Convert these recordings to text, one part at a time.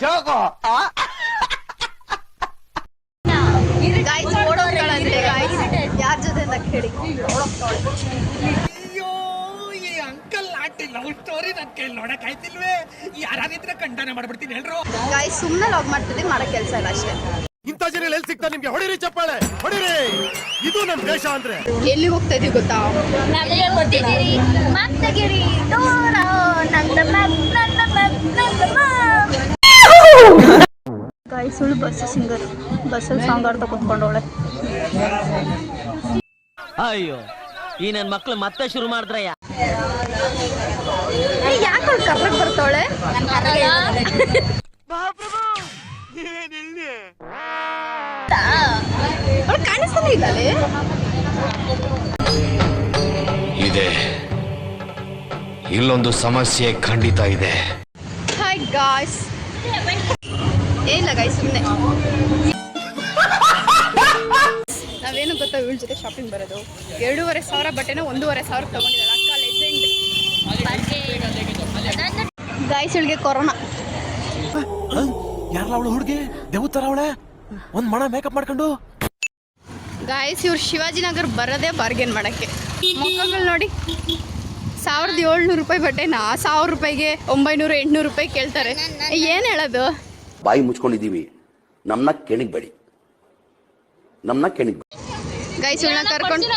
ಜೋಗು ಯಾರ ಜೊತೆ ಅಂತ ಕೇಳಿ ಅಯ್ಯೋ ಈ ಅಂಕಲ್ ಆಂಟಿ ಲವ್ ಸ್ಟೋರಿ ನನ್ ಕೇಳಿ ನೋಡಕ್ ಆಯ್ತಿಲ್ವೇ ಯಾರಿದ್ರೆ ಖಂಡನೆ ಮಾಡ್ಬಿಡ್ತೀನಿ ಹೇಳ್ರು ಗಾಯ್ಸ್ ಸುಮ್ಮನೆ ಲಾಗ್ ಮಾಡ್ತಿದ್ದೆ ಮಾಡೋ ಕೆಲಸ ಇಲ್ಲ ಅಷ್ಟೇ. ಇಂಥ ಜನ ಎಲ್ಲಿ ಸಿಗ್ತಾ ನಿಮ್ಗೆ? ಹೊಡಿರಿ ಚಪ್ಪಾಳೆ ಹೊಡಿರಿ, ಇದು ನಮ್ ದೇಶ ಅಂದ್ರೆ. ಎಲ್ಲಿ ಹೋಗ್ತಾ ಇದೀವಿ ಗೊತ್ತಾ? ಗಾಯ್ಸ್ ಸುಳ್ಳು ಬಸ್ ಸಿಂಗರ್ ಬಸ್ಸಲ್ಲಿ ಸಾಂಗ್ ಆಡ್ತಾ ಕುತ್ಕೊಂಡವಳೆ. ಅಯ್ಯೋ ಈ ನನ್ ಮಕ್ಳು ಮತ್ತೆ ಶುರು ಮಾಡಿದ್ರಯ್ಯ. ಯಾಕೆ ಅವಳು ಕರ್ರಕ್ ಬರ್ತಾವಳೆ? ಅವಳು ಕಾಣಿಸ್ತಾನೆ ಇಲ್ಲಲೇ ಇದೆ. ಇಲ್ಲೊಂದು ಸಮಸ್ಯೆ ಖಂಡಿತ ಇದೆ. Hi guys. ಏನಿಲ್ಲ ಗಾಯ್ಸ್, ಸುಮ್ಮನೆ ನಾವೇನು ಗೊತ್ತಾ, ಇವಳ ಜೊತೆ ಶಾಪಿಂಗ್ ಬರೋದು. 2,500 ಬಟ್ಟೆನ 1,500 ತಗೊಂಡಿದ್ದಾಳೆ ಅಕ್ಕ. Legend guys. ಇವಳಿಗೆ ಕೊರೋನಾ. ಯಾರಲ್ಲ ಅವಳು ಹುಡುಗಿ? ದೇವತರ ಅವಳೆ, ಒಂದ್ ಮಣ ಮೇಕಪ್ ಮಾಡ್ಕೊಂಡು. ಗಾಯ್ಸ್ ಇವ್ರು ಶಿವಾಜಿನಗರ್ ಬರೋದೇ ಬಾರ್ಗೇನ್ ಮಾಡಕ್ಕೆ. ಮೊಕ್ಕಗಳು ನೋಡಿ, 1,700 ರೂಪಾಯಿ ಬಟ್ಟೆನ 1,000 ರೂಪಾಯಿಗೆ 900 800 ರೂಪಾಯಿ ಕೇಳ್ತಾರೆ. ಏನ್ ಹೇಳೋದು? ಬಾಯಿ ಮುಚ್ಕೊಂಡಿದೀವಿ, ನಮ್ಮನ್ನ ಕೆಣಿಗ್ಬೇಡಿ, ನಮ್ಮನ್ನ ಕೆಣಿಗ್ಬೇಡಿ. ಗೈಸ್ ಇವಳನ್ನ ಕರ್ಕೊಂಡು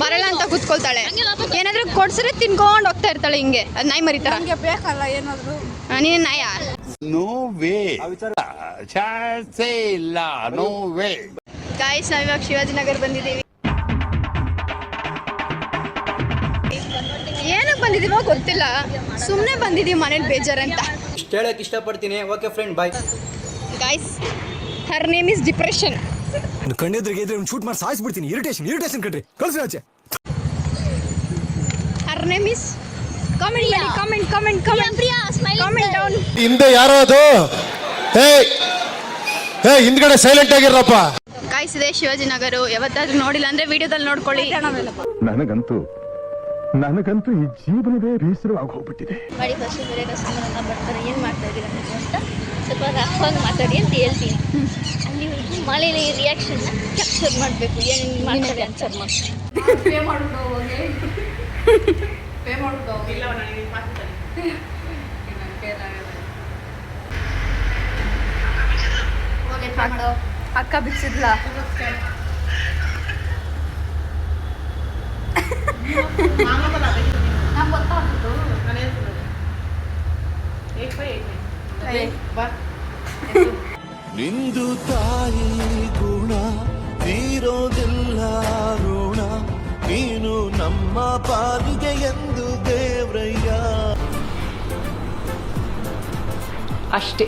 ಬರಲ್ಲ ಅಂತ ಕೂತ್ಕೊಳ್ತಾಳೆ. ಏನಾದ್ರೂ ಕೊಡ್ಸಿದ್ರೆ ತಿನ್ಕೊಂಡು ಹೋಗ್ತಾ ಇರ್ತಾಳೆ ಹಿಂಗೆ. ಅದ್ ನಾಯಿ ಮರಿತಾರ. ಬೇಕಲ್ಲ ಏನಾದ್ರು. ನೀನ್ ನಾಯ? ನೋ ವೇ, ಚಾನ್ಸ್ ಇಲ್ಲ, ನೋ ವೇ. ಗೈಸ್ ನಾವಿವಾಗ ಶಿವಾಜಿನಗರ್ ಬಂದಿದ್ದೀವಿ. ಏನಕ್ಕೆ ಬಂದಿದೀವೋ ಗೊತ್ತಿಲ್ಲ, ಸುಮ್ಮನೆ ಬಂದಿದೀವಿ ಮನೇಲಿ ಬೇಜಾರಂತ. ಇಷ್ಟು ಹೇಳಕ್ಕೆ ಇಷ್ಟಪಡ್ತೀನಿ. Okay friend, bye. Guys her name is depression. ಕಣ್ಣೆದ್ರಿಗೆ ಇದ್ರೆ ಶೂಟ್ ಮಾಡಿ ಸಾಯಿಸ್ಬಿಡ್ತೀನಿ. ಇರಿಟೇಷನ್ ಕಣ್ರಿ, ಕಳ್ಸಿ ಆಚೆ. Her name is comment down. ಹಿಂದೆ ಯಾರೋ ಅದು? ಹೇ ಹಿಂದ್ಗಡೆ ಸೈಲೆಂಟ್ ಆಗಿರಪ್ಪ. ಗೈಸ್ ಇದೆ ಶಿವಾಜಿನಗರ. ಯಾವತ್ತಾದ್ರೂ ನೋಡಿಲ್ಲ ಅಂದ್ರೆ ವಿಡಿಯೋದಲ್ಲಿ ನೋಡ್ಕೊಳ್ಳಿ. ನನಗಂತೂ ಈ ಜೀವನವೇ ಬೇಸರವಾಗಿ ಹೋಗ್ಬಿಟ್ಟಿದೆ. ಮಾಡಿ ಫಸ್ಟ್ ಬೇರೆ ಕಸ್ಟಮರ್ ಬರ್ತಾರೆ, ಏನು ಮಾಡ್ತಾ ಇದ್ದೀರಾ ಅಂತ ಸ್ವಲ್ಪ ರಫಾಗಿ ಮಾತಾಡಿ ಅಂತ ಹೇಳ್ತೀನಿ. ಅಲ್ಲಿ ಮಳೆಯಲ್ಲಿ ರಿಯಾಕ್ಷನ್ ಕ್ಯಾಪ್ಚರ್ ಮಾಡಬೇಕು. ಏನು ಮಾಡ್ತಾರೆ ಆನ್ಸರ್ ಮಾಡ್ತಾರೆ. ಅಕ್ಕ ಬಿಡಿಸಿದ್ಲ. ನಿಂದು ತಾಯಿ ಗುಣ ತೀರೋದಿಲ್ಲ ಋಣ, ನೀನು ನಮ್ಮ ಪಾಲಿಗೆ ಎಂದು ದೇವ್ರಯ್ಯ. ಅಷ್ಟೇ.